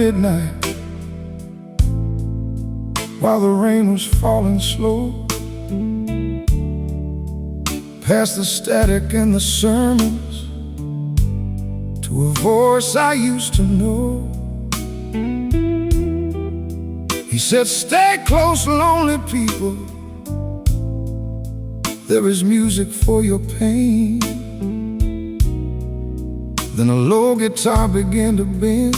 midnight, while the rain was falling slow, past the static and the sermons, to a voice I used to know. He said, stay close, lonely people, there is music for your pain. Then a low guitar began to bend,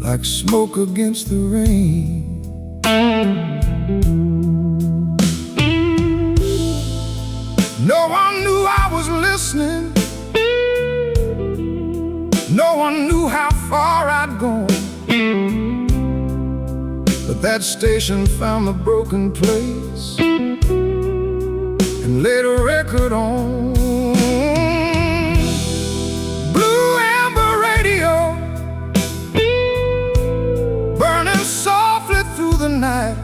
like smoke against the rain. No one knew I was listening, no one knew how far I'd gone, but that station found the broken place and laid a record on. Blue Ember Radio, burning softly through the night,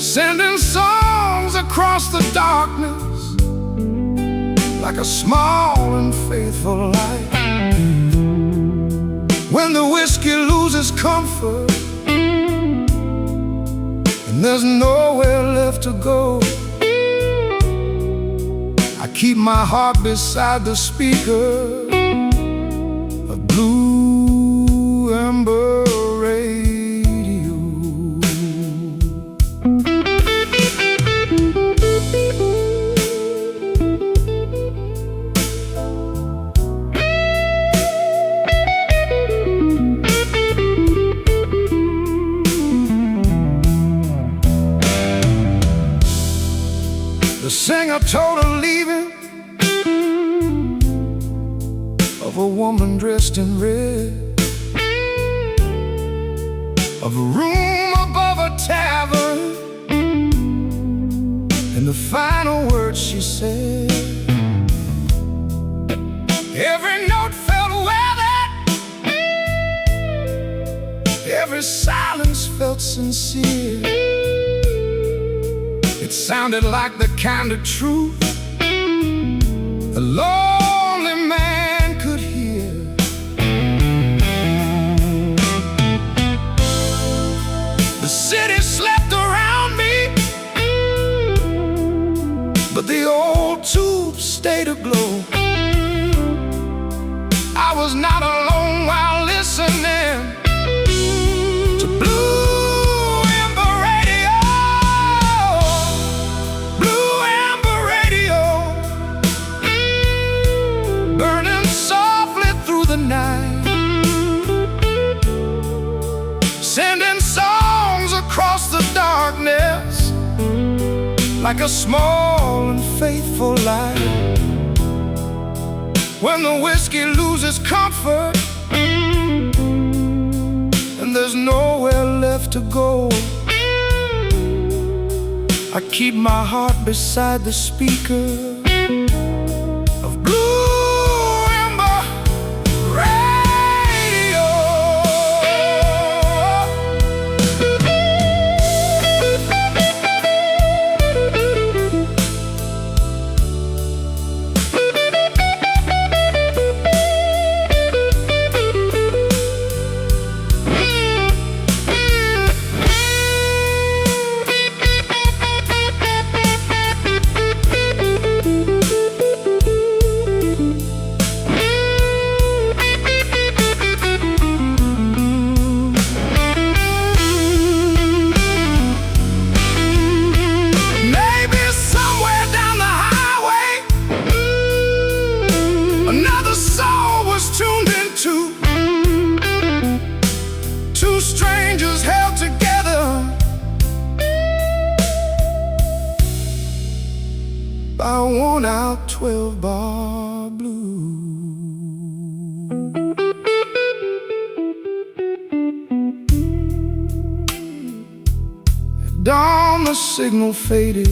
sending songs across the darkness like a small and faithful light. When the whiskey loses comfort and there's nowhere left to go, I keep my heart beside the speaker of Blue Ember Radio. The singer told her leaving of a woman dressed in red, of a room above a tavern, and the final words she said. Every note felt weathered, every silence felt sincere. It sounded like the kind of truth a lonely man could hear. The city slept around me, but the old tube stayed aglow. I was not alone while listening to Blue Ember Radio. Blue Ember Radio, burning softly through the night, sending songs across the darkness like a small and faithful light. When the whiskey loses comfort and there's nowhere left to go, I keep my heart beside the speaker of Blue Ember Radio. Another soul was tuned into, two strangers held together by a worn-out 12-bar blues. At dawn the signal faded,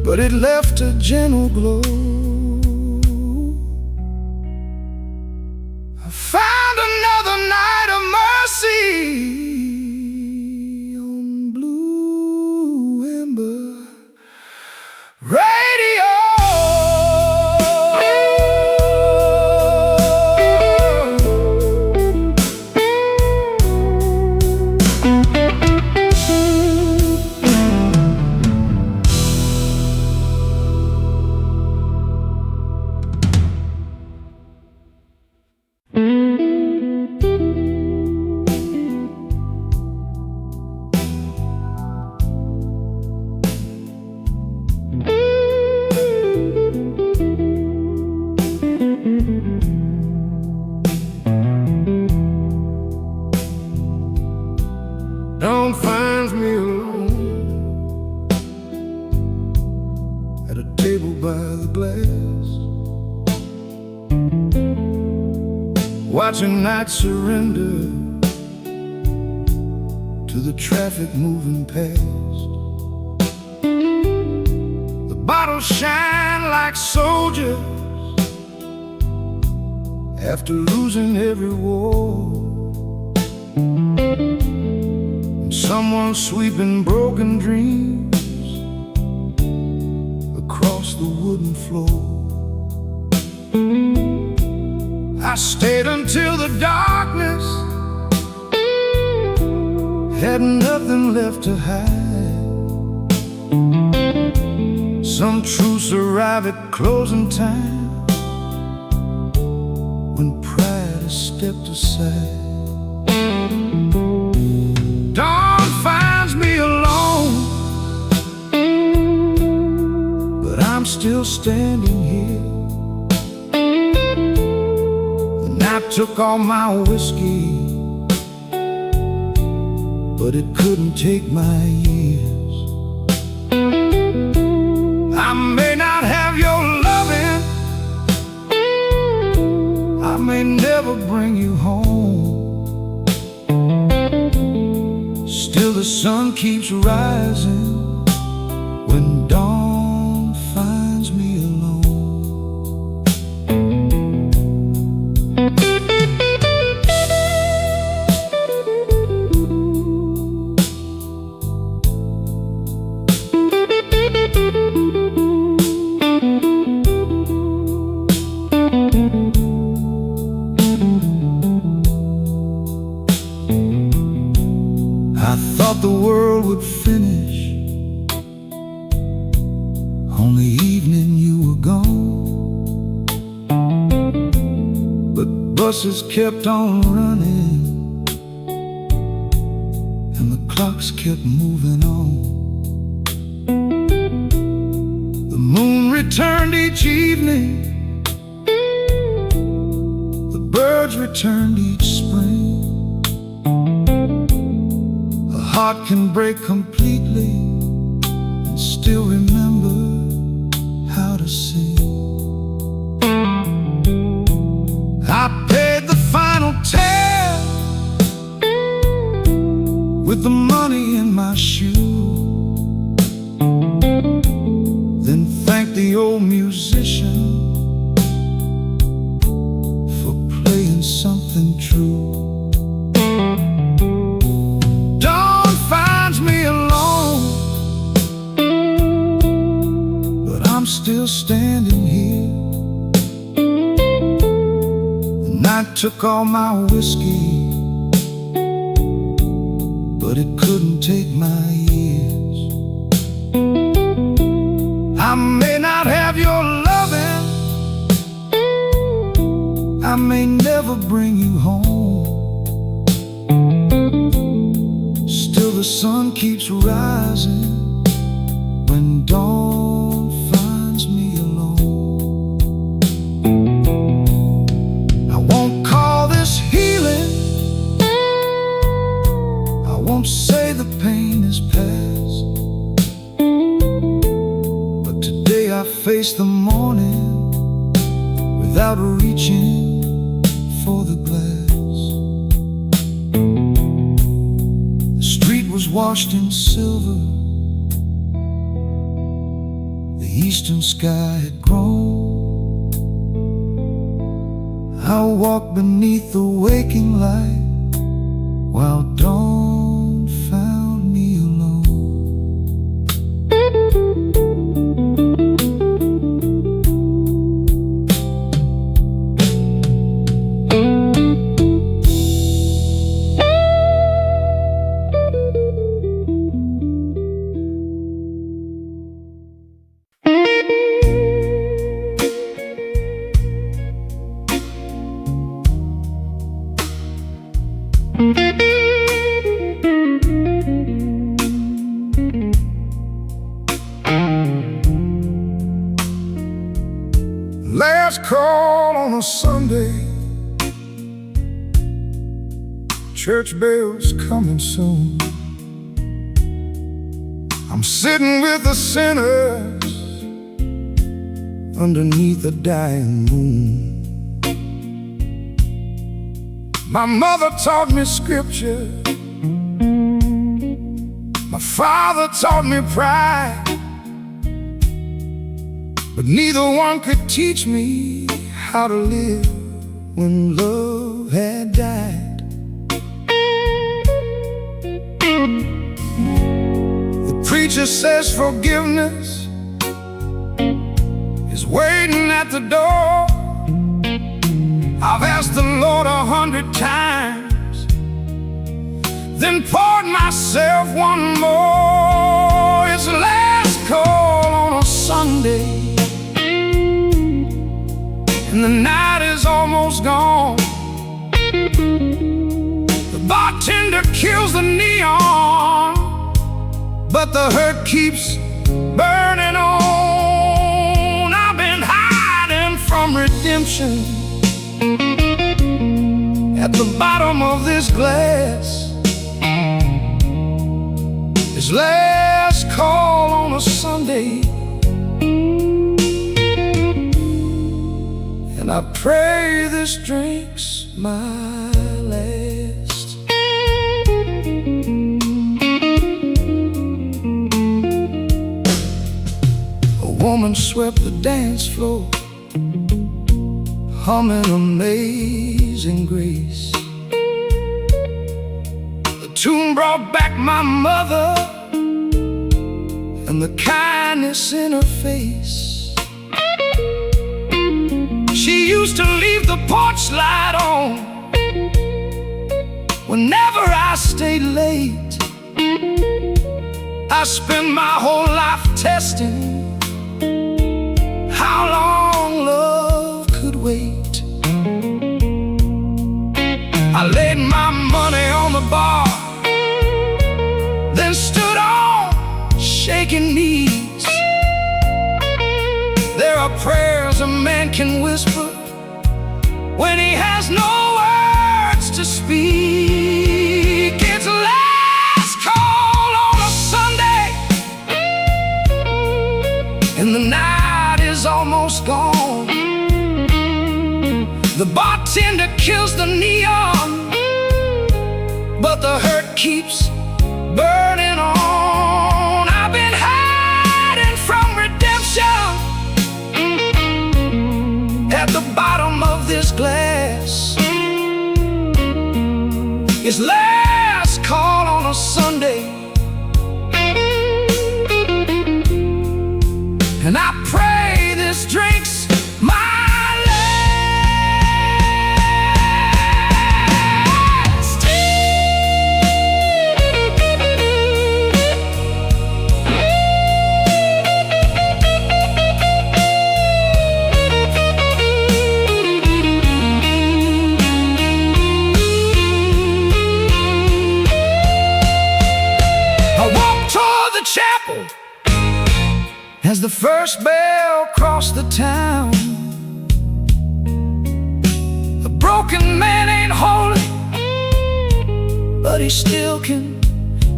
but it left a gentle glow. I found another night of mercy on Blue Ember Radio. Dawn finds me alone at a table by the glass, watching night surrender to the traffic moving past. The bottles shine like soldiers after losing every war. Someone sweeping broken dreams across the wooden floor. I stayed until the darkness had nothing left to hide. Some truths arrive at closing time when pride has stepped aside. Dawn finds me alone, but I'm still standing here. The night took all my whiskey, but it couldn't take my years. I may not have your loving, I may never bring you home. Still the sun keeps rising when dawn finds me alone. I thought the world would finish on the evening you were gone, but buses kept on running and the clocks kept moving on. The moon returned each evening, the birds returned each spring. Heart can break completely and still remember how to sing. I paid the final tab with the money in my shoe, then thanked the old musician for playing something true. I'm still standing here. The night took all my whiskey, but it couldn't take my years. I may not have your loving, I may never bring you home. Still the sun keeps rising when dawn finds me alone. I won't call this healing, I won't say the pain is past, but today I face the morning without reaching for the glass. The street was washed in silver, the eastern sky had grown. I walked beneath the waking light while dawn found me alone. Last call on a Sunday, church bells coming soon. I'm sitting with the sinners underneath a dying moon. My mother taught me scripture, my father taught me pride, but neither one could teach me how to live when love had died. The preacher says forgiveness is waiting at the door. I've asked the Lord 100 times, then poured myself one more. It's the last call on a Sunday, and the night is almost gone. The bartender kills the neon, but the hurt keeps burning on. I've been hiding from redemption at the bottom of this glass. This last call on a Sunday, and I pray this drink's my last. A woman swept the dance floor, humming Amazing Grace. The tune brought back my mother and the kindness in her face. She used to leave the porch light on whenever I stayed late. I spent my whole life testing how long love could wait. I laid my money on the bar, then stood on shaking knees. There are prayers a man can whisper when he has no words to speak. It's last call on a Sunday, and the night is almost gone. The bartender kills the neon, but the hurt keeps burning on. I've been hiding from redemption at the bottom of this glass. It's last call on a Sunday, and I pray this drink's my chapel as the first bell crossed the town. A broken man ain't holy, but he still can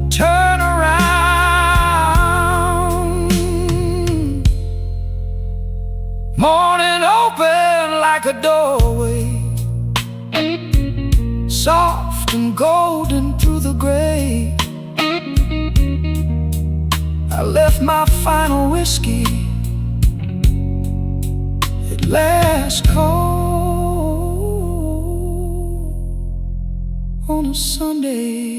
turn around. Morning open like a doorway, soft and golden through the gray. I left my final whiskey at last call on a Sunday.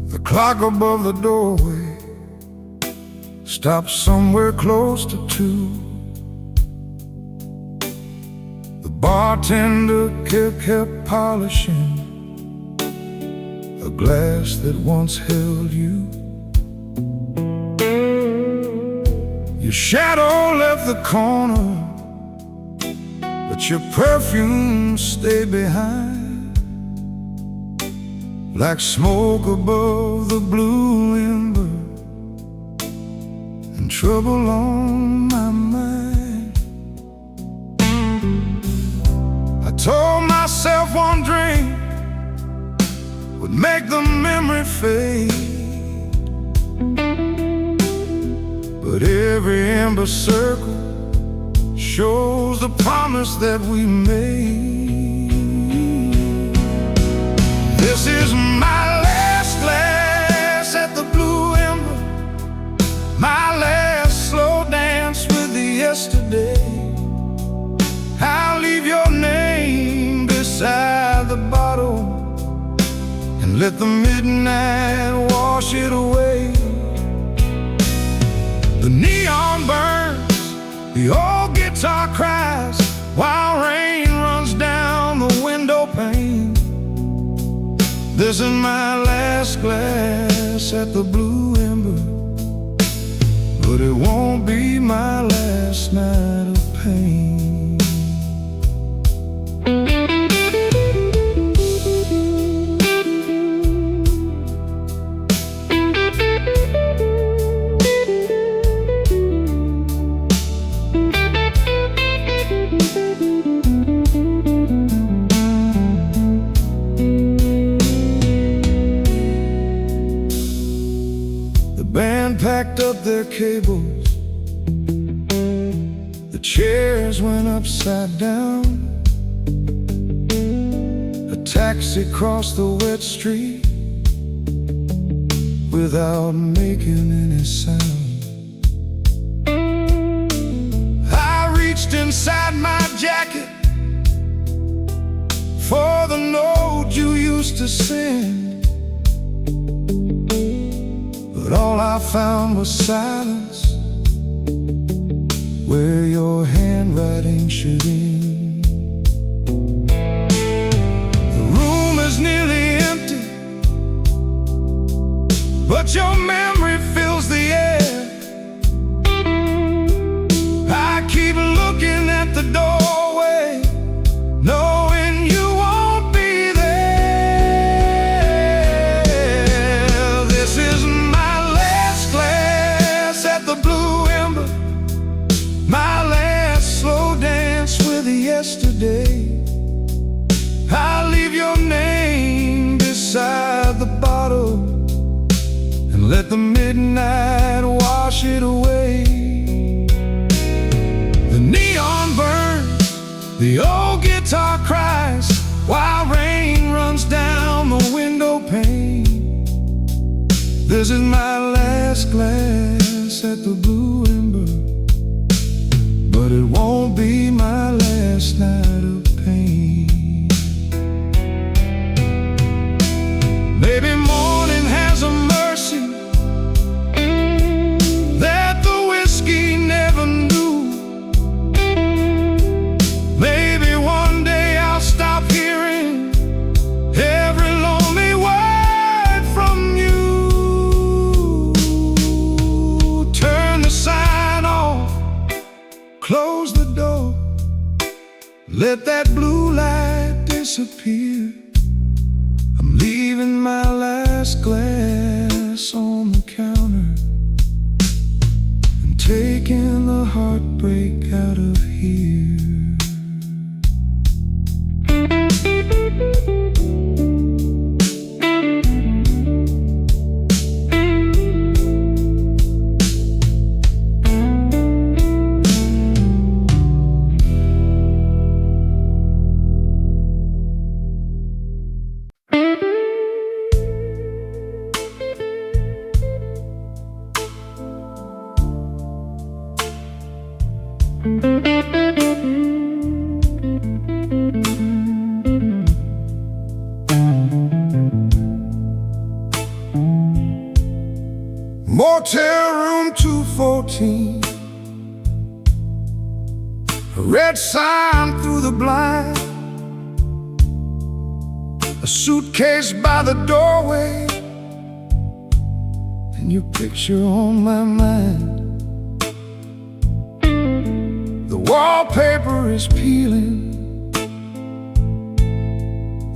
The clock above the doorway Stop somewhere close to 2. The bartender kept polishing a glass that once held you. Your shadow left the corner, but your perfume stayed behind, like smoke above the blue ember, and trouble on my mind. I told myself one drink would make the memory fade, but every ember circle shows the promise that we made. This is my last glass at the Blue Ember, my last slow dance with the yesterday. I'll leave your name beside the bottle and let the midnight wash it away. The neon burns, the old guitar cries, while rain runs down the window pane. This is my last glass at the Blue Ember, but it won't be my last night of pain. Packed up their cables, the chairs went upside down. A taxi crossed the wet street without making any sound. I reached inside my jacket for the note you used to send, but all I found was silence where your handwriting should end. The room is nearly empty, but your memory fills the air. I keep looking at the doorway, knowing you won't be there. This is the Blue Ember, my last slow dance with yesterday. I'll leave your name beside the bottle and let the midnight wash it away. The neon burns, the old guitar cries, while rain runs down the window pane. This is my last glass at the Blue Ember, but it won't be my last night of pain. Maybe morning has a mercy that the whiskey never knew. Maybe one day I'll stop hearing every lonely word from you. Close the door, let that blue light disappear. I'm leaving my last glass on the counter and taking the heartbreak out of here. Motel room 214, a red sign through the blind, a suitcase by the doorway, and your picture on my mind. The wallpaper is peeling,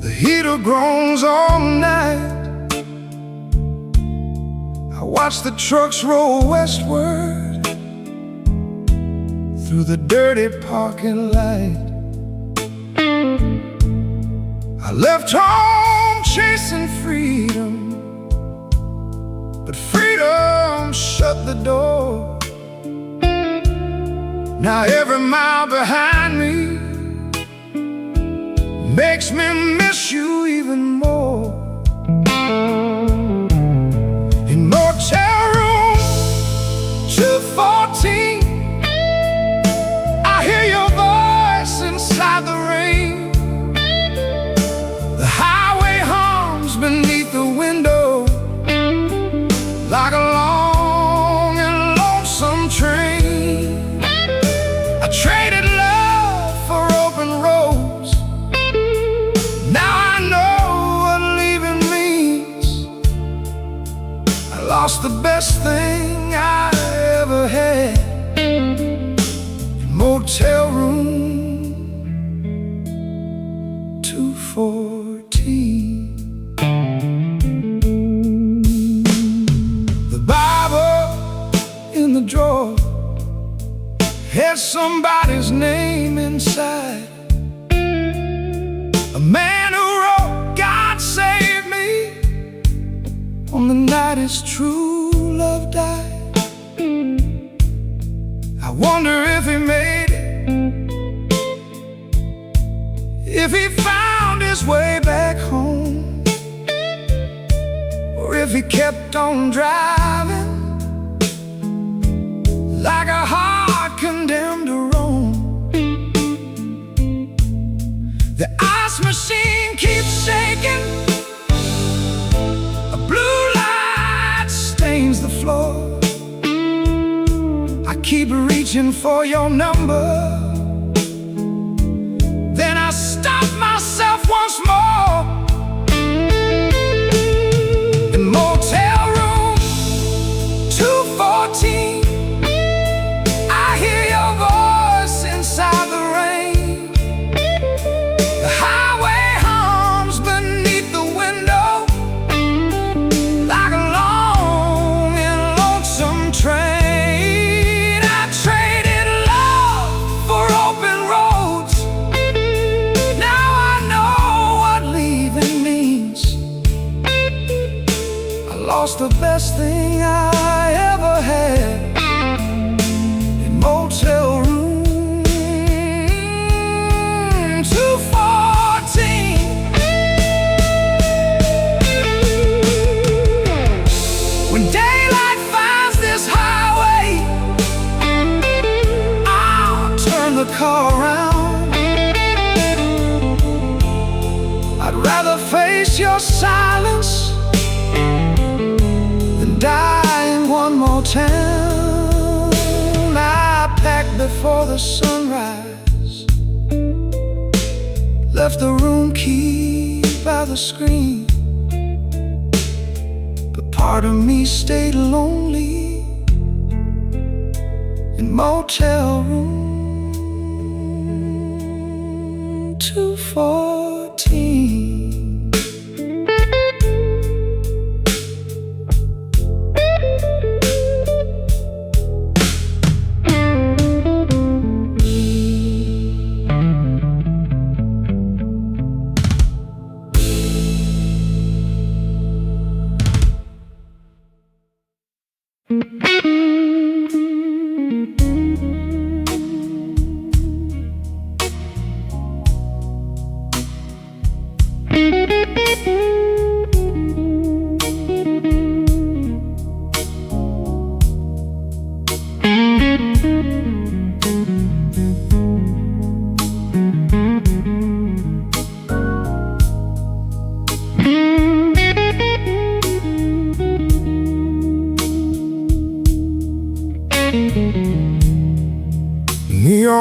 the heater groans all night. I watch the trucks roll westward through the dirty parking lot. I left home chasing freedom, but freedom shut the door. Now every mile behind me makes me miss you even more. In motel room 214, I hear your voice inside the rain. The highway hums beneath the window like a long and lonesome train. I traded love for open roads. Now I know what leaving means. I lost the best thing I ever had in motel room 214. The Bible in the drawer had somebody's name inside. A man who wrote, "God save me," on the night his true love died. I wonder if he made it, if he found his way back home, or if he kept on driving like a heart condemned to roam. The ice machine keeps shaking, a blue light stains the floor. I keep reaching for your number, then I stop myself once more. In motel room 214, I hear your voice inside the rain. The highway hums beneath the window like a long and lonesome train. I traded love for open roads. Now I know what leaving means. I lost the best thing I ever had in motel room 214. When daylight finds this highway, I'll turn the car around. I'd rather face your silence than die in one more town. I packed before the sunrise, left the room key by the screen, but part of me stayed lonely in motel room 214.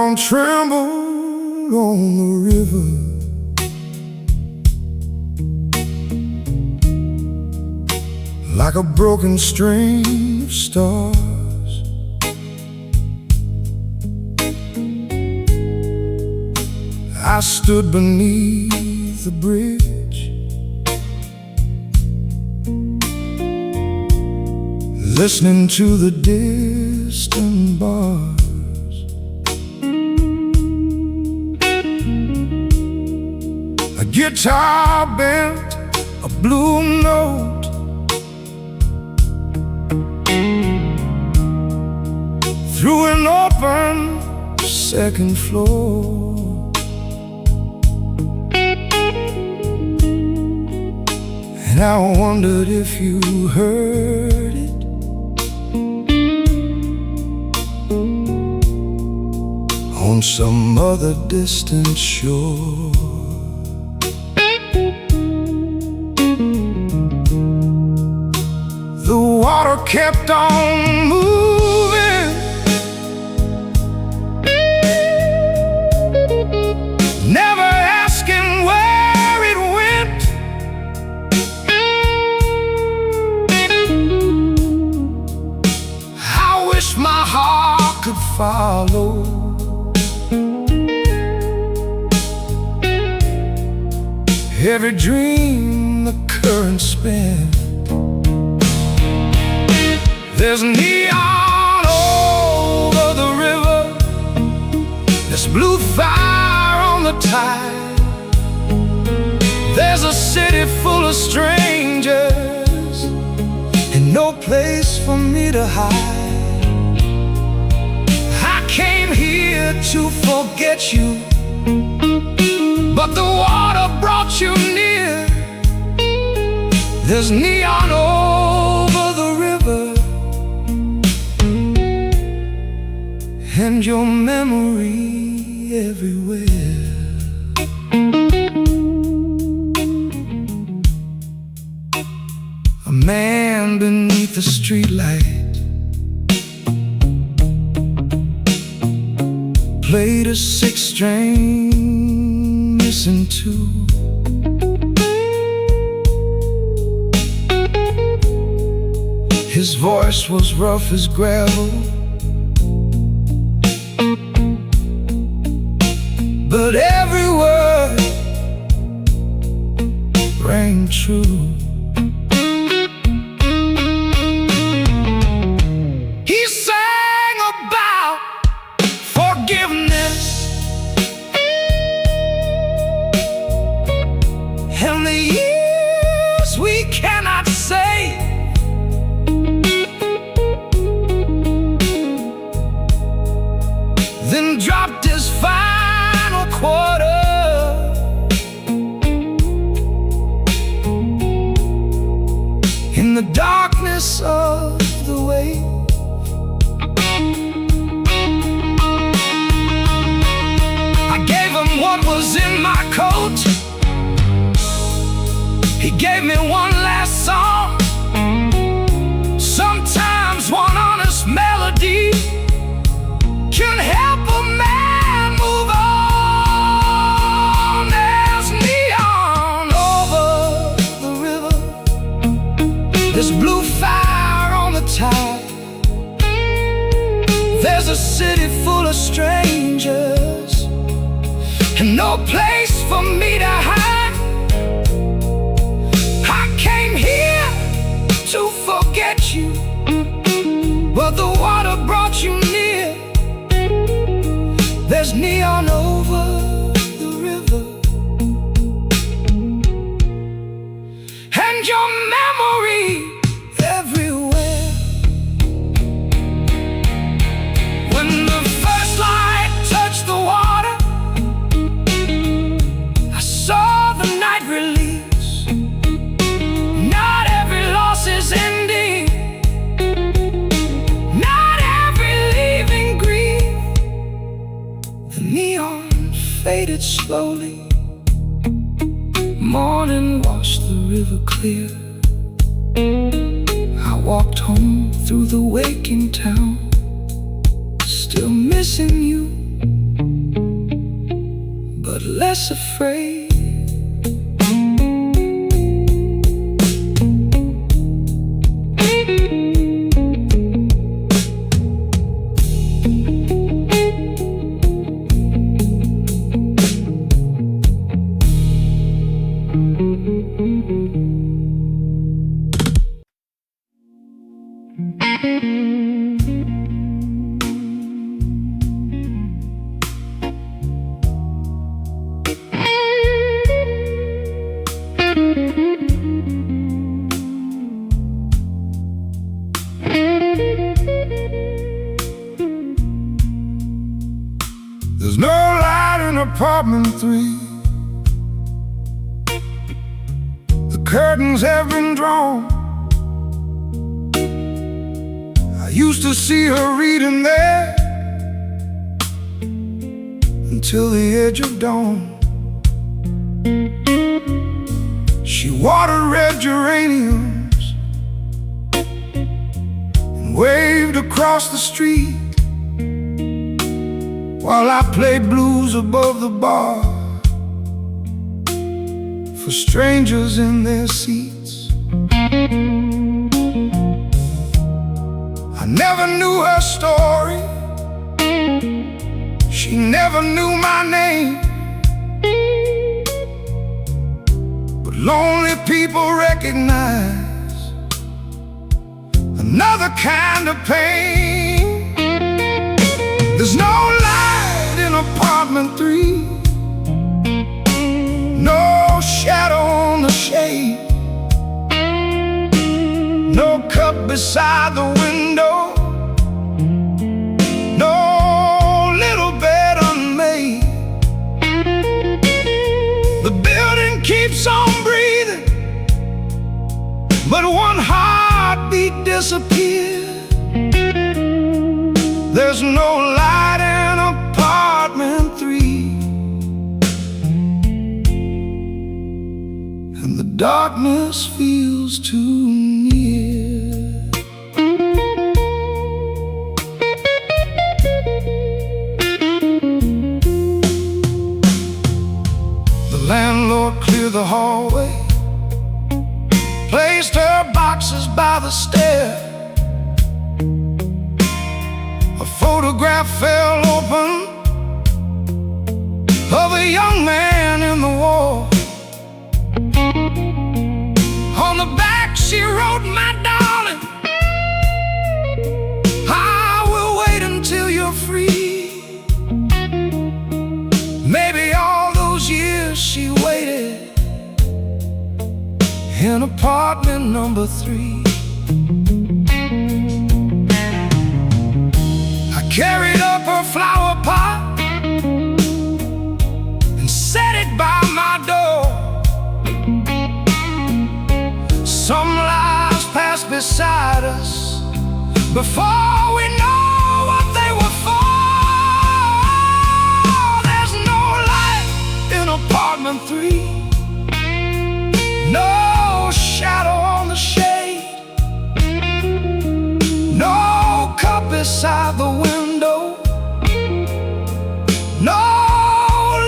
ground trembled on the river. Like a broken string of stars, I stood beneath the bridge, listening to the distant bars. A guitar bent a blue note, through an open second floor, and I wondered if you heard it. On some other distant shore. The water kept on moving, never asking where it went. I wish my heart could follow every dream the current spins. There's neon over the river, there's blue fire on the tide. There's a city full of strangers and no place for me to hide. I came here to forget you, but the water brought you near. There's neon over the river, and your memory everywhere. A man beneath the streetlight played a six-string missing two. His voice was rough as gravel, but every word rang true. He sang about forgiveness and the years we cannot say. Then dropped his final quarter, in the darkness of the wave. I gave him what was in my coat. He gave me one last song. Sometimes one honest melody can help a man move on. There's neon over the river, there's blue fire on the tide. There's a city full of strangers and no place for me to hide. I came here to forget you, but the water brought you near. There's neon over the river, and your memory everywhere. When the first light touched the water, I saw the night release. Not every loss is ending, not every leaving grief. The neon faded slowly, morning washed the river clear. I walked home through the waking town, still missing you. less afraid. There's no light in apartment 3. The curtains have been drawn. I used to see her reading there until the edge of dawn. She watered red geraniums and waved across the street while I played blues above the bar for strangers in their seats. I never knew her story. She never knew my name. But lonely people recognize another kind of pain. There's no light in apartment 3, no shadow on the shade, no cup beside the window, no little bed unmade. The building keeps on breathing, but one heartbeat disappeared. There's no light in apartment 3, and the darkness feels too near. The landlord cleared the hallway, placed her boxes by the stair. A photograph fell open of a young man in the wall. On the back she wrote, "My darling, I will wait until you're free." Maybe all those years she waited in apartment number 3. Carried up her flower pot and set it by my door. Some lives pass beside us before we know what they were for. There's no light in apartment 3, no shadow on the shade, no cup beside the window, no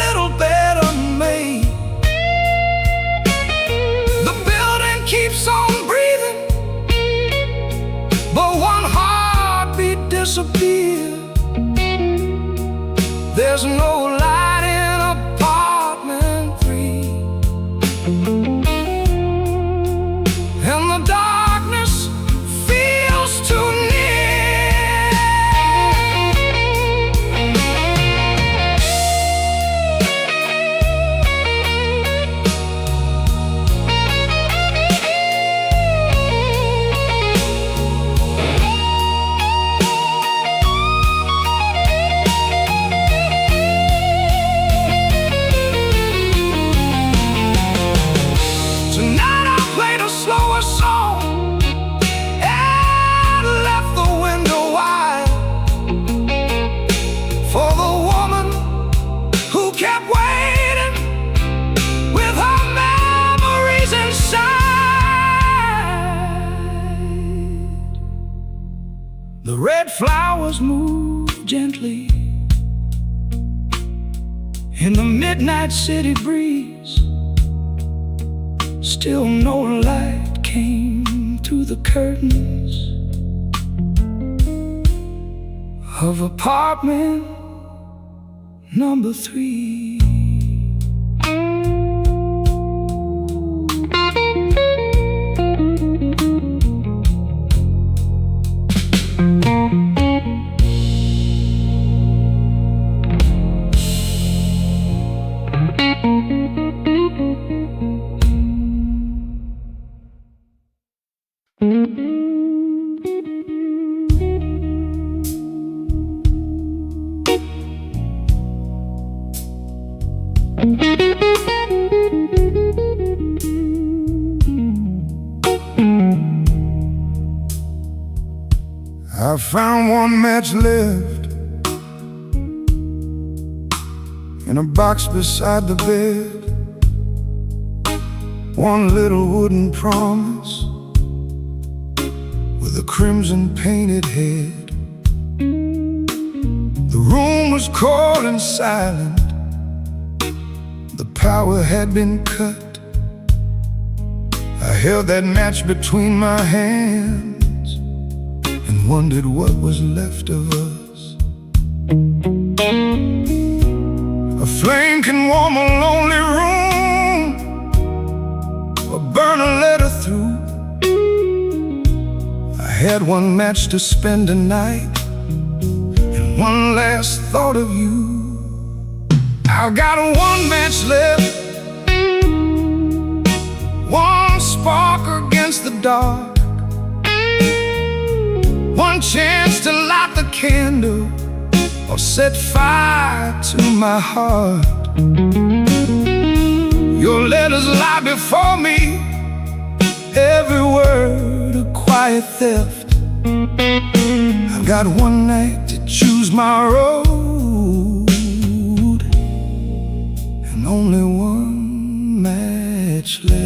little bed unmade. The building keeps on breathing, but one heartbeat disappeared. There's no light in apartment 3, and the darkness feels too near. Tonight I played a slower song and left the window wide for the woman who kept waiting with her memories inside. The red flowers move gently in the midnight city breeze. Still no light came through the curtains of apartment number 3. I found one match left in a box beside the bed. One little wooden promise with a crimson painted head. The room was cold and silent. The power had been cut. I held that match between my hands and wondered what was left of us. A flame can warm a lonely room or burn a letter through. I had one match to spend the night and one last thought of you. I've got one match left, one spark against the dark, one chance to light the candle or set fire to my heart. Your letters lie before me, every word a quiet theft. I've got one night to choose my road and only one match left.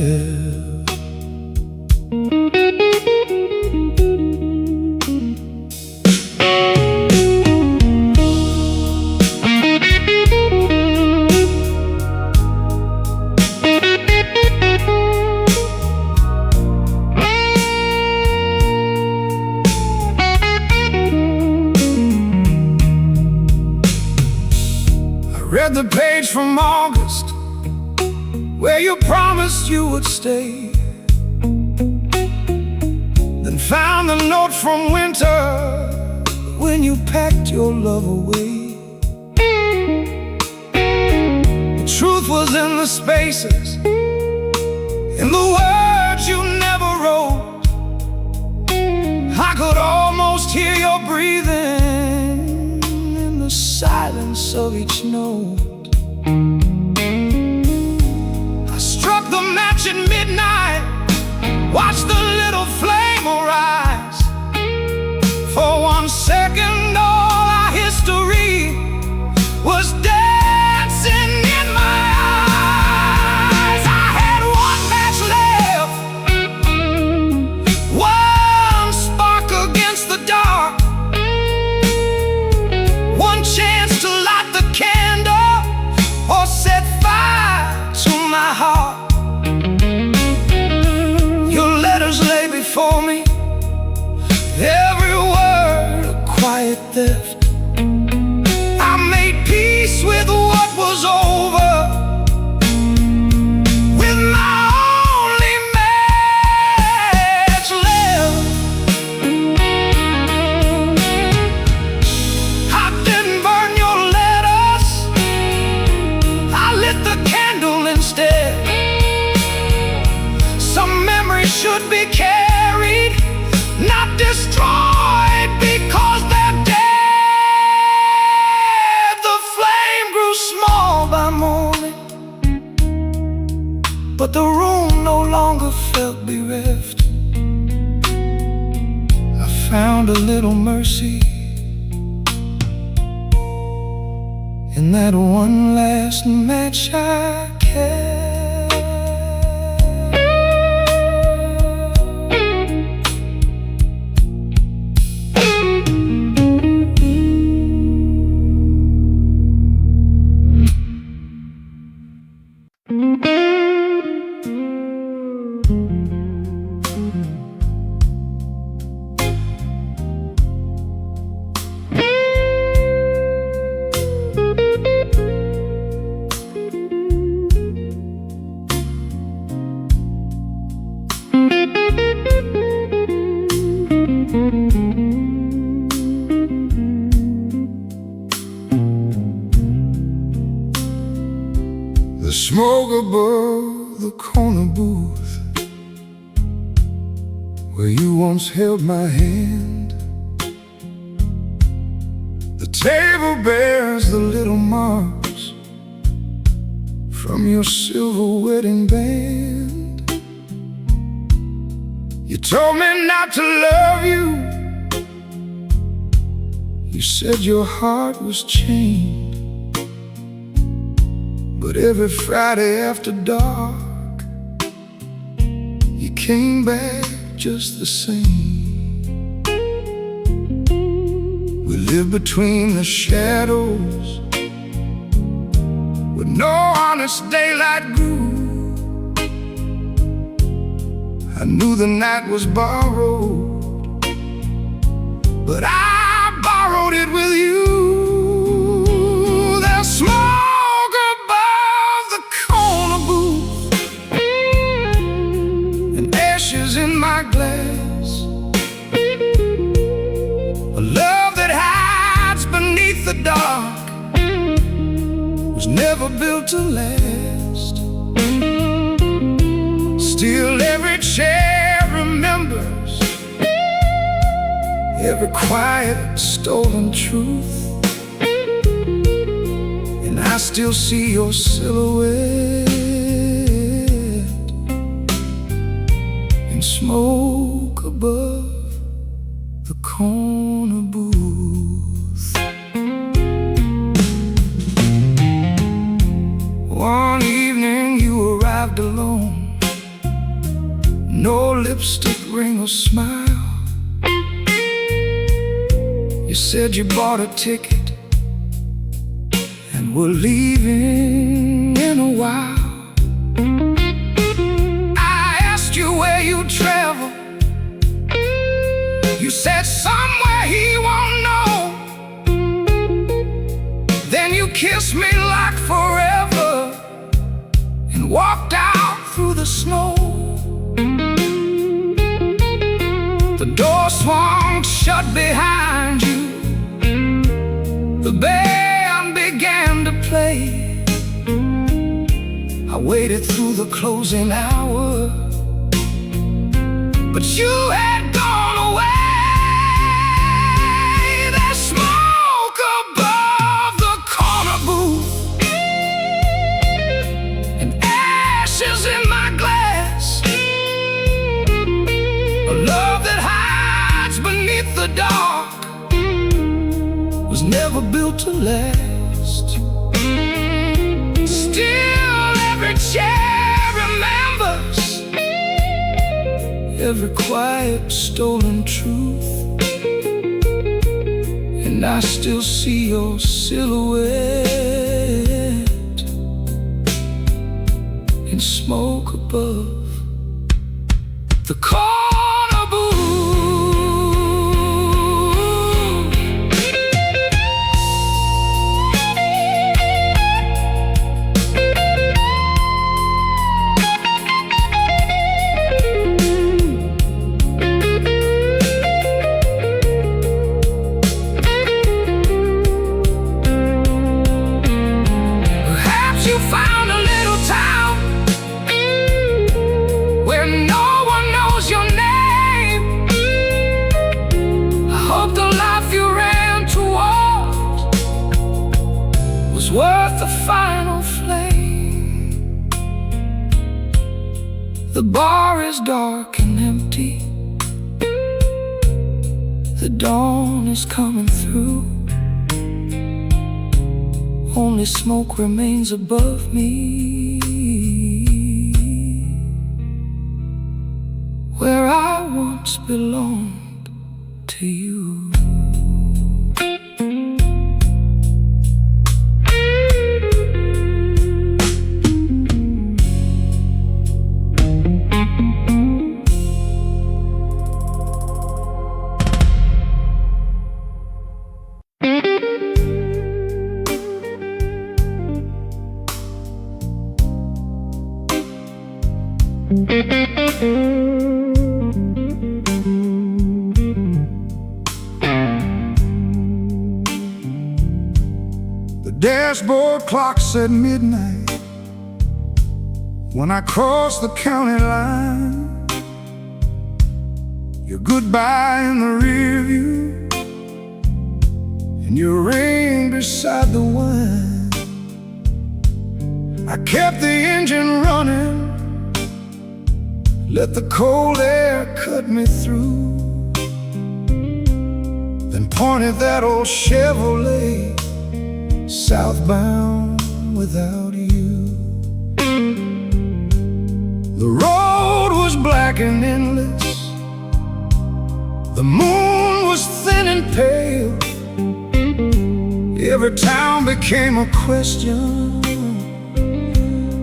Read the page from August where you promised you would stay, then found the note from winter when you packed your love away. The truth was in the spaces, in the words you never wrote. I could almost hear your breathing in the silence of each note. I struck the match at midnight, watched the little flame arise. For 1 second all our history was dancing in my eyes. I had one match left, one spark against the dark, one chance to light the candle or set fire to my heart. Your letters lay before me, every word a quiet theft. I made peace with what was over, with my only match left. I didn't burn your letters, I lit the candle instead. Some memories should be carried, not destroyed because they're dead. The flame grew small by morning, but the room no longer felt bereft. I found a little mercy in that one last match I kept. smoke above the corner booth where you once held my hand. The table bears the little marks from your silver wedding band. You told me not to love you. You said your heart was chained. But every Friday after dark, you came back just the same. We lived between the shadows with no honest daylight grew. I knew the night was borrowed, but I borrowed it with you. There's smoke above the corner booth and ashes in my glass. A love that hides beneath the dark was never built to last. Still every chair remembers every quiet, stolen truth, and I still see your silhouette in smoke above the corner booth. One evening you arrived alone, no lipstick, ring, or smile. You said you bought a ticket and were leaving in a while. I asked you where you travel. You said somewhere he won't know. Then you kissed me like forever and walked out through the snow. The door swung shut behind you. The band began to play. I waited through the closing hour, but you had gone away. There's smoke above the corner booth and ashes in my glass. A love that hides beneath the dark was never built to last. Still every chair remembers every quiet, stolen truth, and I still see your silhouette in smoke above the corner booth. Worth the final flame. The bar is dark and empty. The dawn is coming through. Only smoke remains above me, where I once belonged to you. The dashboard clock said midnight, When I cross the county line, your goodbye in the rear view, and your ring beside the wine. I kept the engine running, let the cold air cut me through, then pointed that old Chevrolet southbound without you. The road was black and endless, the moon was thin and pale. Every town became a question,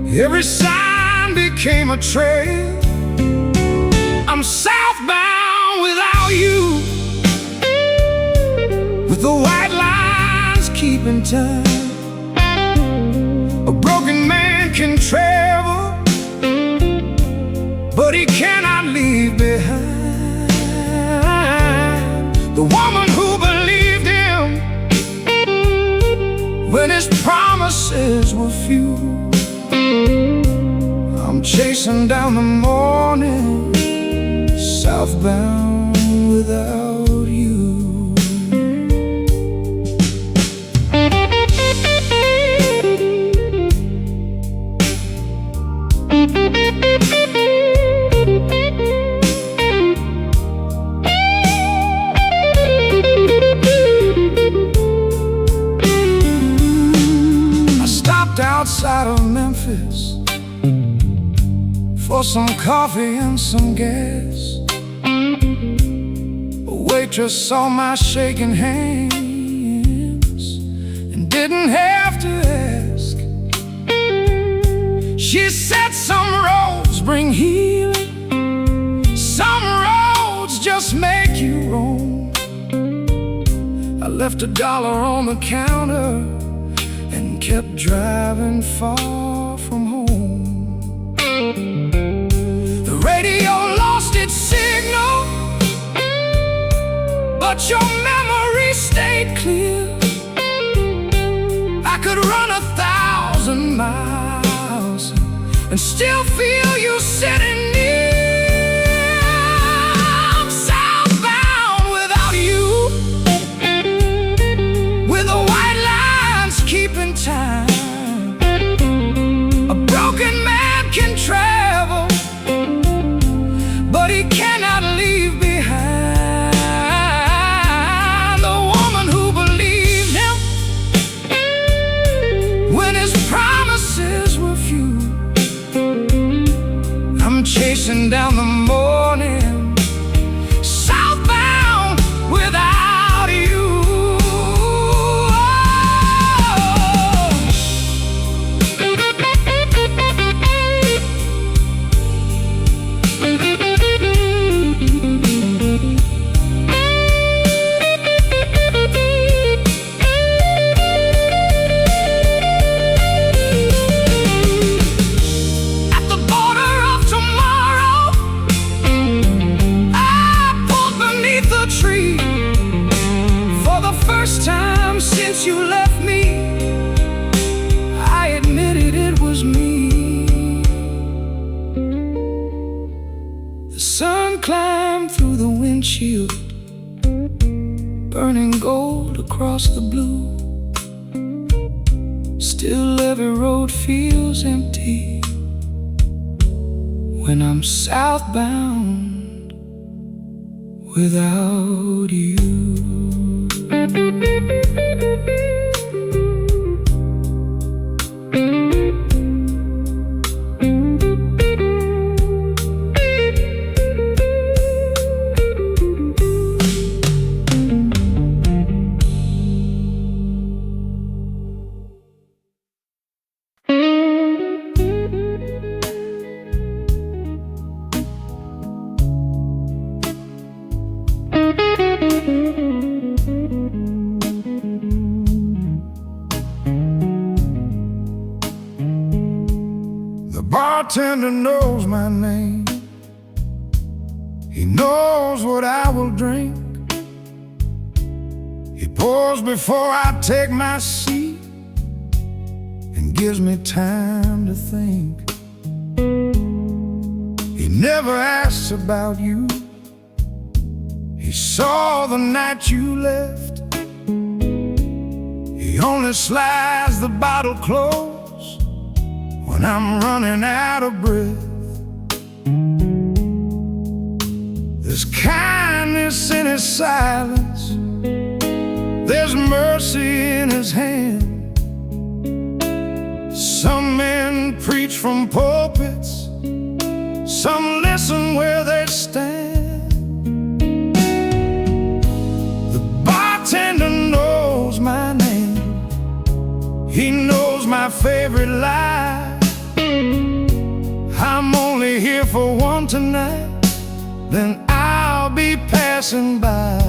every sign became a trail. I'm southbound without you, with the white lines keeping time. A broken man can travel, but he cannot leave behind the woman who believed him when his promises were few. I'm chasing down the morning, southbound without you. I stopped outside of Memphis for some coffee and some gas. A waitress saw my shaking hands and didn't have to ask. She said some roads bring healing, some roads just make you roam. I left $1 on the counter and kept driving far from home. The radio lost its signal, but your memory stayed clear. I could run 1,000 miles and still feel you sitting near. I'm southbound without you, with the white lines keeping time. A broken man can travel, but he cannot leave behind the woman who believed him when his promises were few. I'm chasing down the morning, southbound without you. At the border of tomorrow, I pulled beneath a tree. For the first time since you left me, I admitted it was me. The sun climbed through the windshield, burning gold across the blue. Still every road feels empty when I'm southbound without you. The bartender knows my name, he knows what I will drink. He pours before I take my seat and gives me time to think. never asks about you. He saw the night you left. He only slides the bottle close when I'm running out of breath. There's kindness in his silence, there's mercy in his hand. Some men preach from pulpits, some listen where they stand. The bartender knows my name, he knows my favorite lie. I'm only here for one tonight, then I'll be passing by.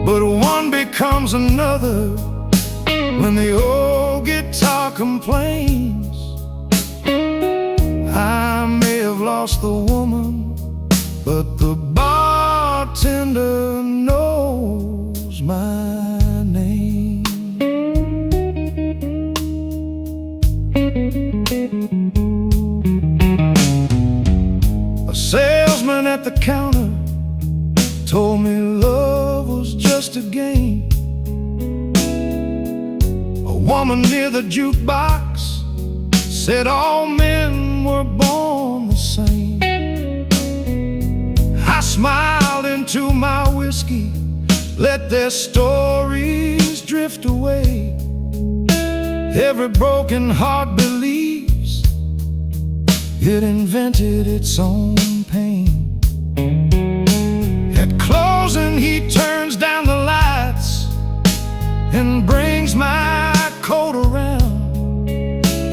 But one becomes another when the old guitar complains. I may have lost the woman, but the bartender knows my name. A salesman at the counter told me love was just a game. A woman near the jukebox said all men were born the same. I smiled into my whiskey, let their stories drift away. Every broken heart believes it invented its own pain. At closing he turns down the lights and brings my coat around.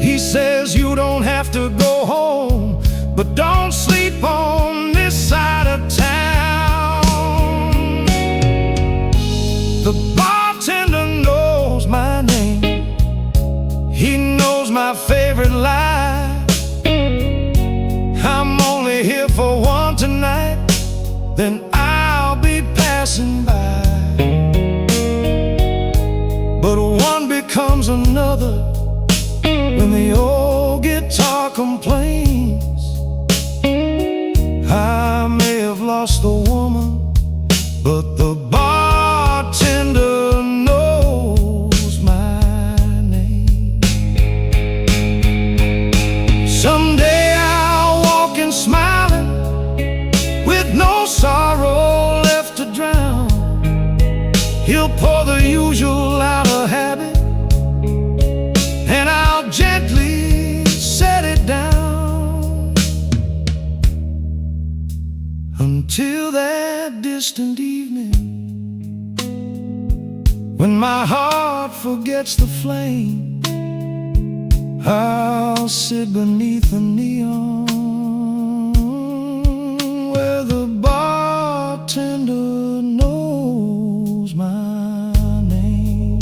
He says you don't have to go home, but don't sleep on this side of town. The bartender knows my name, he knows my favorite lie. I'm only here for one tonight, then I'll be passing by. But one becomes another when the old guitar complains. I may have lost the woman, but the bartender knows my name. Someday I'll walk in smiling with no sorrow left to drown. He'll pour the usual out of habit, and I'll gently set it down. Until that distant evening, when my heart forgets the flame, I'll sit beneath the neon where the bartender knows my name.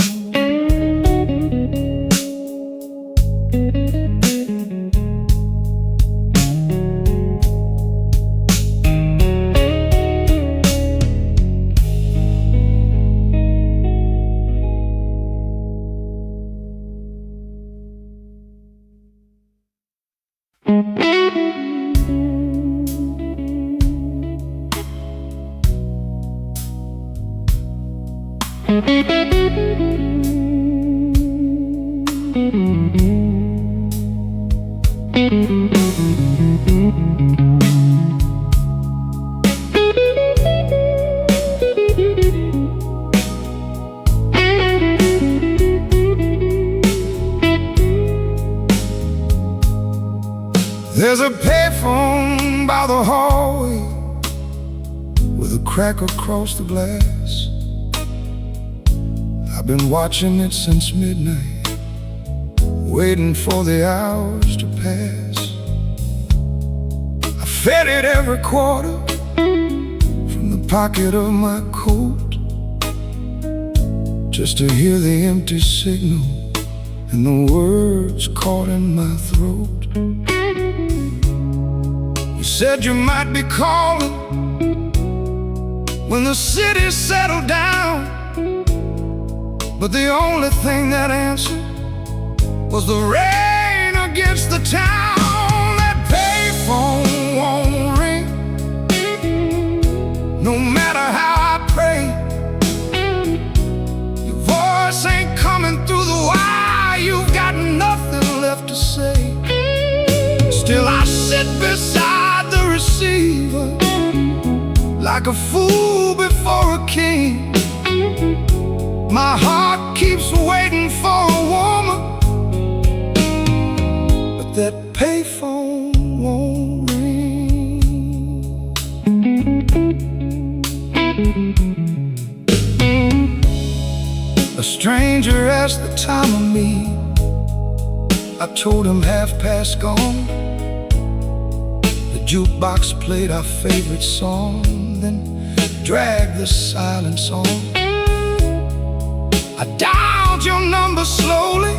There's a payphone by the hallway with a crack across the glass. I've been watching it since midnight, waiting for the hours to pass. I fed it every quarter from the pocket of my coat, just to hear the empty signal and the words caught in my throat. You said you might be calling when the city settled down, but the only thing that answered was the rain against the town. That how I pray, your voice ain't coming through the wire. You've got nothing left to say. Still I sit beside the receiver, like a fool before a king. My heart keeps waiting for a woman, but that payphone won't ring. A stranger asked the time of me. I told him 1/2 gone. The jukebox played our favorite song, then dragged the silence on. I dialed your number slowly,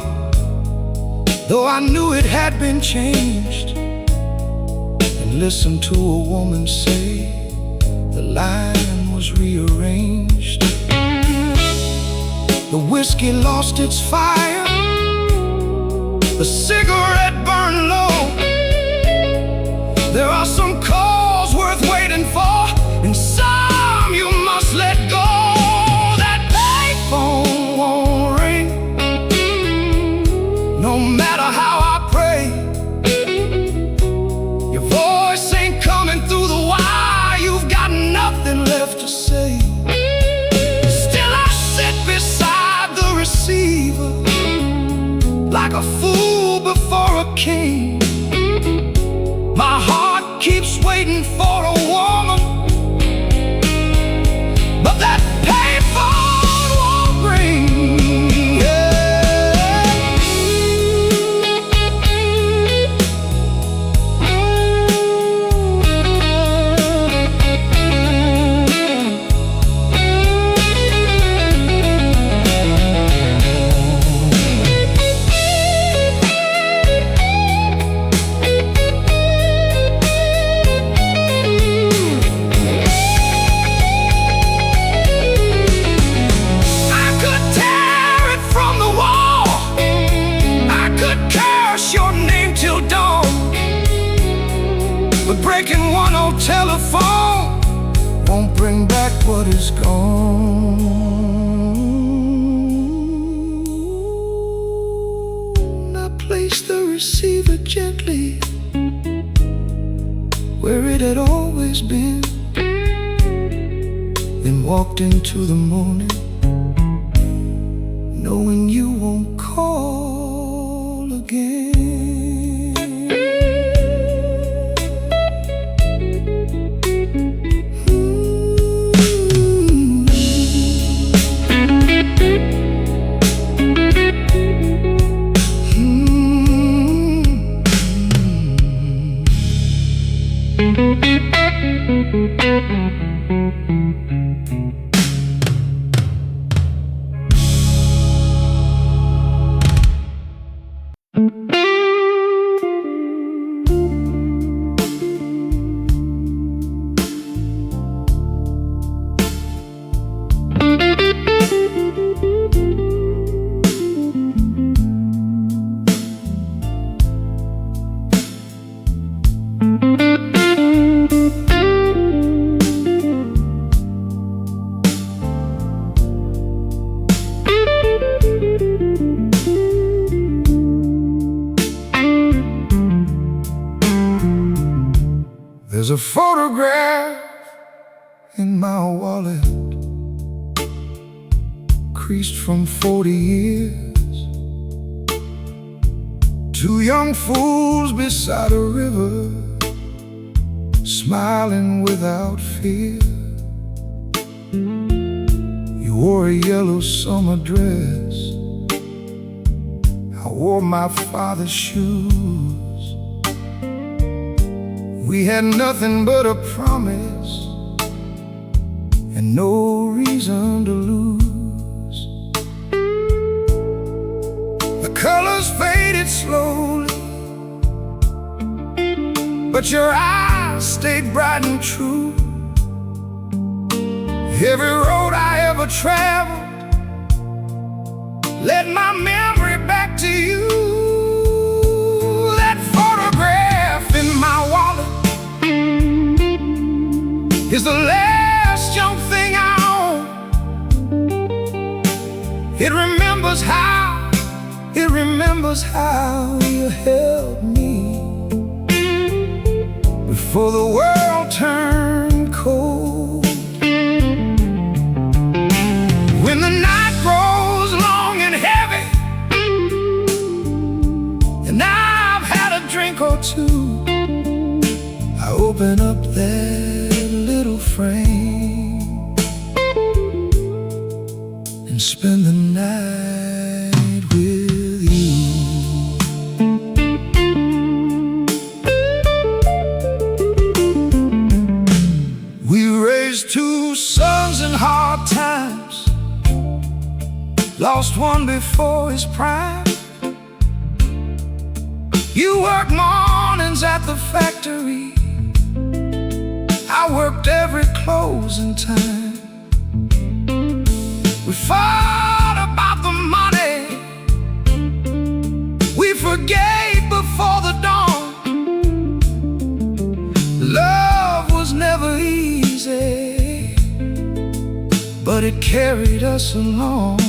though I knew it had been changed, and listened to a woman say the line was rearranged. The whiskey lost its fire, the cigarette burned low. There are some calls worth waiting for, and some you must let go. That payphone won't ring, no matter how I pray. Your voice ain't coming through the wire. You've got nothing left to say. Still I sit beside the receiver, like a fool before a king. My heart keeps waiting for a woman, but that payphone won't ring. But breaking one old telephone won't bring back what is gone. I placed the receiver gently where it had always been, then walked into the morning, knowing you won't call again. There's a photograph in my wallet, creased from 40 years. 2 young fools beside a river, smiling without fear. You wore a yellow summer dress, I wore my father's shoes. We had nothing but a promise and no reason to lose. The colors faded slowly, but your eyes stayed bright and true. Every road I ever traveled led my memory back to you. That photograph in my wallet is the last young thing It remembers how you held me before the world turned cold. When the night grows long and heavy, and I've had a drink or two, I open up that little frame and spend the night with you. We raised two sons in hard times, lost one before his prime. You worked mornings at the factory, I worked every closing time. We fought about the money, we forgave before the dawn. Love was never easy, but it carried us along.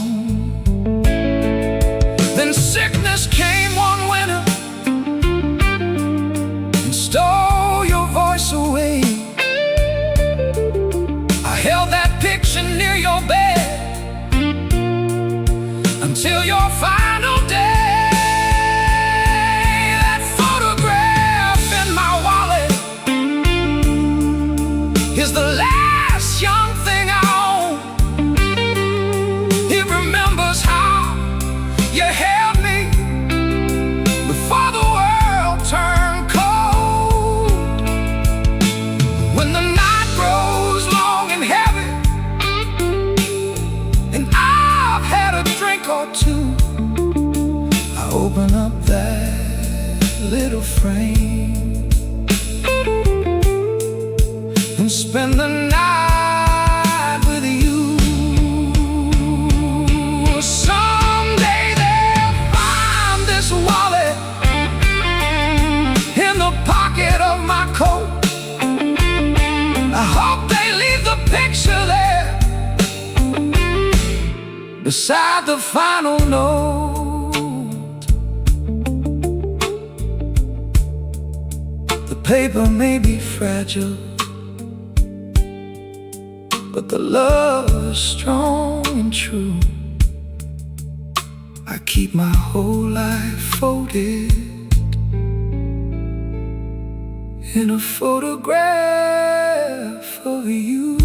Then sickness came one winter and stole your voice away. I held that picture near your bed until your final day. That photograph in my wallet is the last young thing I own. It remembers how you held me before the world turned cold. When the night grows long and heavy, and I've had a drink or two, I open up that little frame and spend the night with you. Someday they'll find this wallet in the pocket of my coat. I hope they leave the picture there beside the final note. The paper may be fragile, but the love is strong and true. I keep my whole life folded in a photograph of you.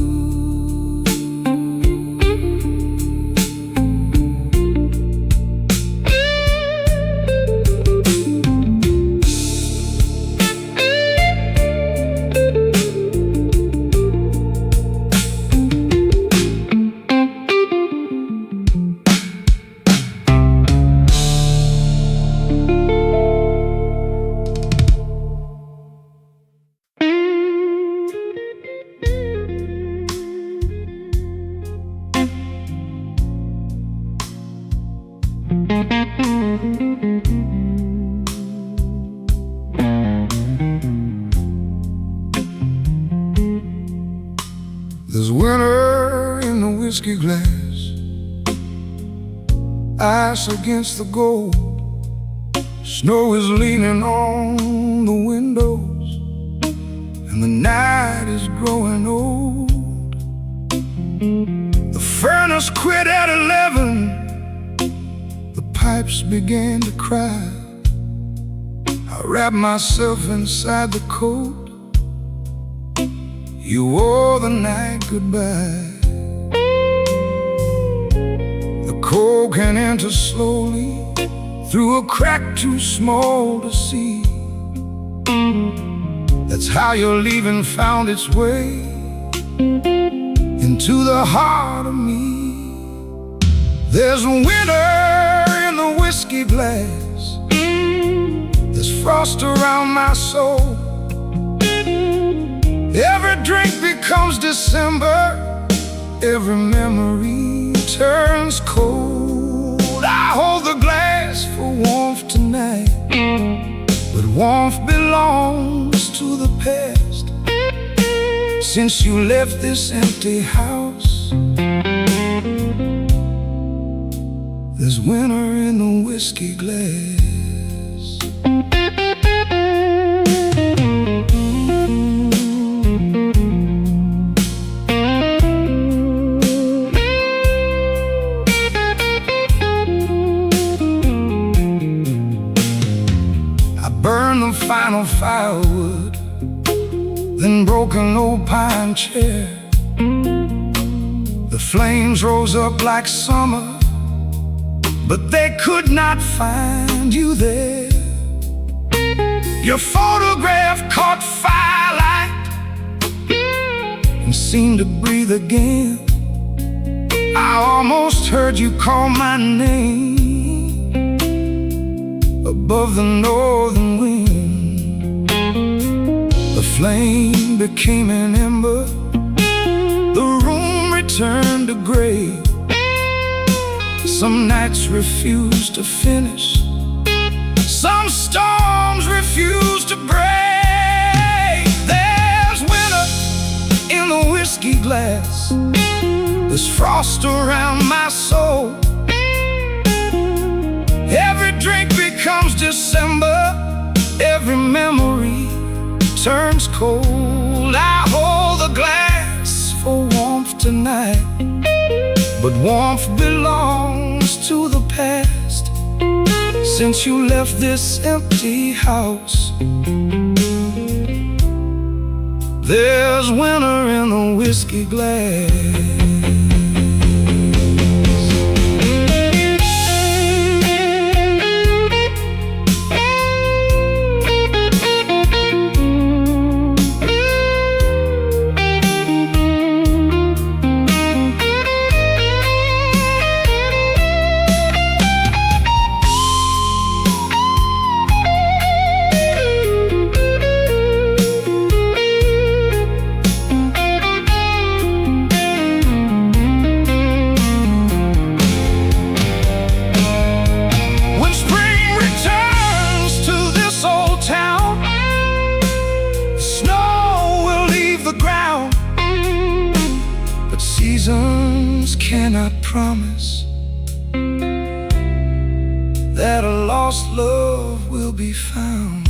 There's winter in the whiskey glass, ice against the gold. Snow is leaning on the windows, and the night is growing old. The furnace quit at 11, the pipes began to cry. I wrapped myself inside the coat, you wore the night goodbye. The cold can enter slowly through a crack too small to see. That's how your leaving found its way into the heart of me. There's winter in the whiskey glass, there's frost around my soul. Every drink becomes December, every memory turns cold. I hold the glass for warmth tonight, but warmth belongs to the past. Since you left this empty house, There's winter in the whiskey glass. I burned the final firewood, then broke an old pine chair. The flames rose up like summer, but they could not find you there. Your photograph caught firelight and seemed to breathe again. I almost heard you call my name above the northern wind. The flame became an ember, the room returned to gray. Some nights refuse to finish, some storms refuse to break. There's winter in the whiskey glass, there's frost around my soul. Every drink becomes December, every memory turns cold. I hold the glass for warmth tonight, but warmth belongs to the past. Since you left this empty house, there's winter in the whiskey glass. Seasons cannot promise that a lost love will be found.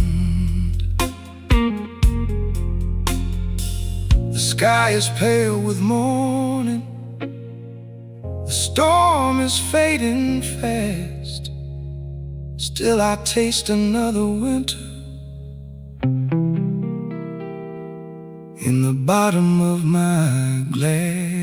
The sky is pale with morning, the storm is fading fast. Still I taste another winter in the bottom of my glass.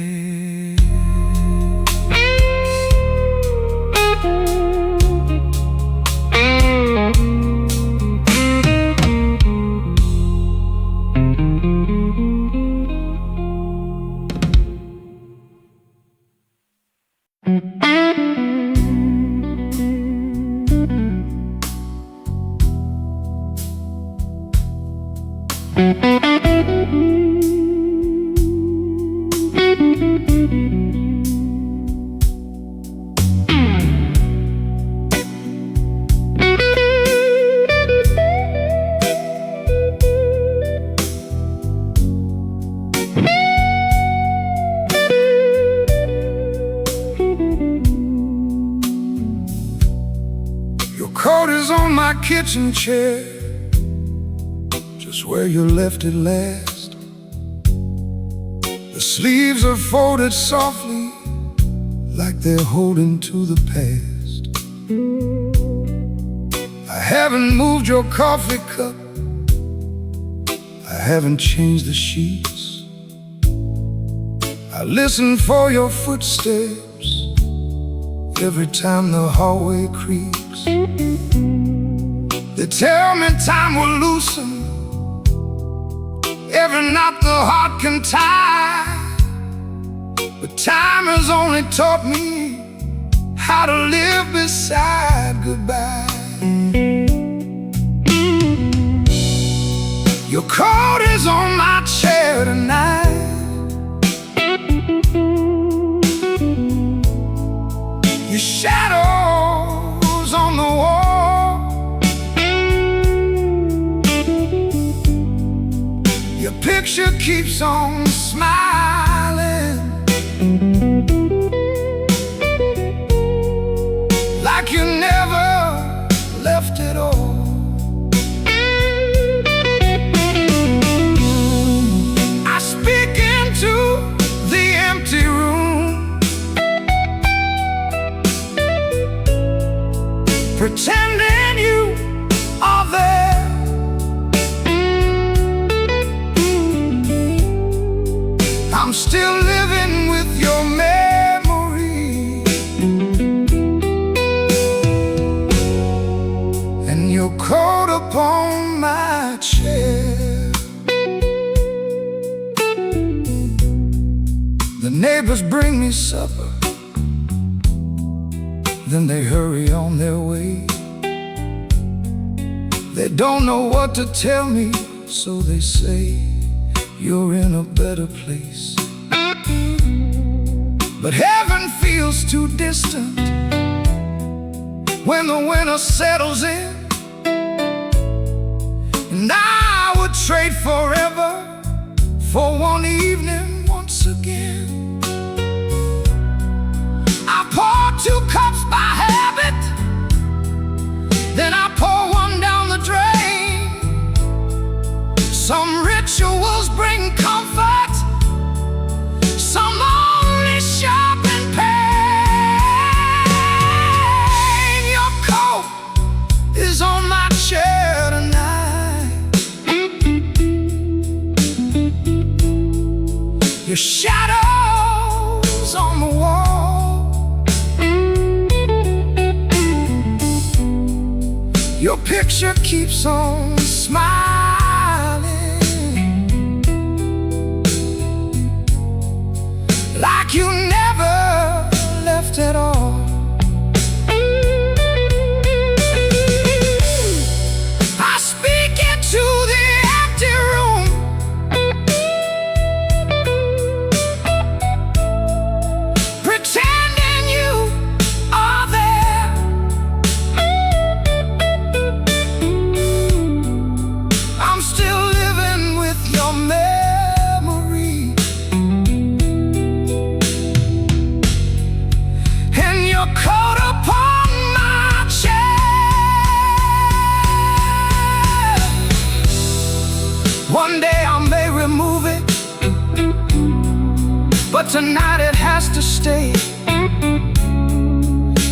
Your coat is on my kitchen chair, just where you left it last. The sleeves are folded softly, like they're holding to the past. I haven't moved your coffee cup, I haven't changed the sheets. I listen for your footsteps every time the hallway creaks. They tell me time will loosen every knot the heart can tie, but time has only taught me how to live beside goodbye. Your coat is on my chair tonight, your shadows on the wall, your picture keeps on smiling. pretending you are there. I'm still living with your memory and your coat upon my chair. The neighbors bring me supper, then they hurry on their way. They don't know what to tell me, so they say, you're in a better place. But heaven feels too distant when the winter settles in, and I would trade forever for one evening once again. I pour 2 cups by habit, then I pour one down the drain. Some rituals bring comfort, some only sharpen pain. Your coat is on my chair tonight, your shadow's on the wall, your picture keeps on smiling, like you never left at all. I speak into the empty room, pretending you are there. I'm still living with your memory and your coat upon my chair. One day I may remove it, but tonight it has to stay.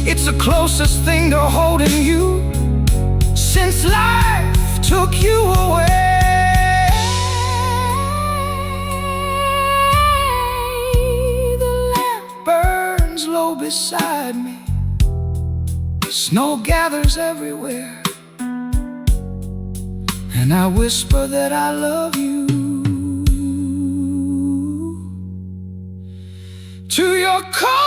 It's the closest thing to holding you since life took you away. The lamp burns low beside me, snow gathers everywhere, and I whisper that I love you to your car.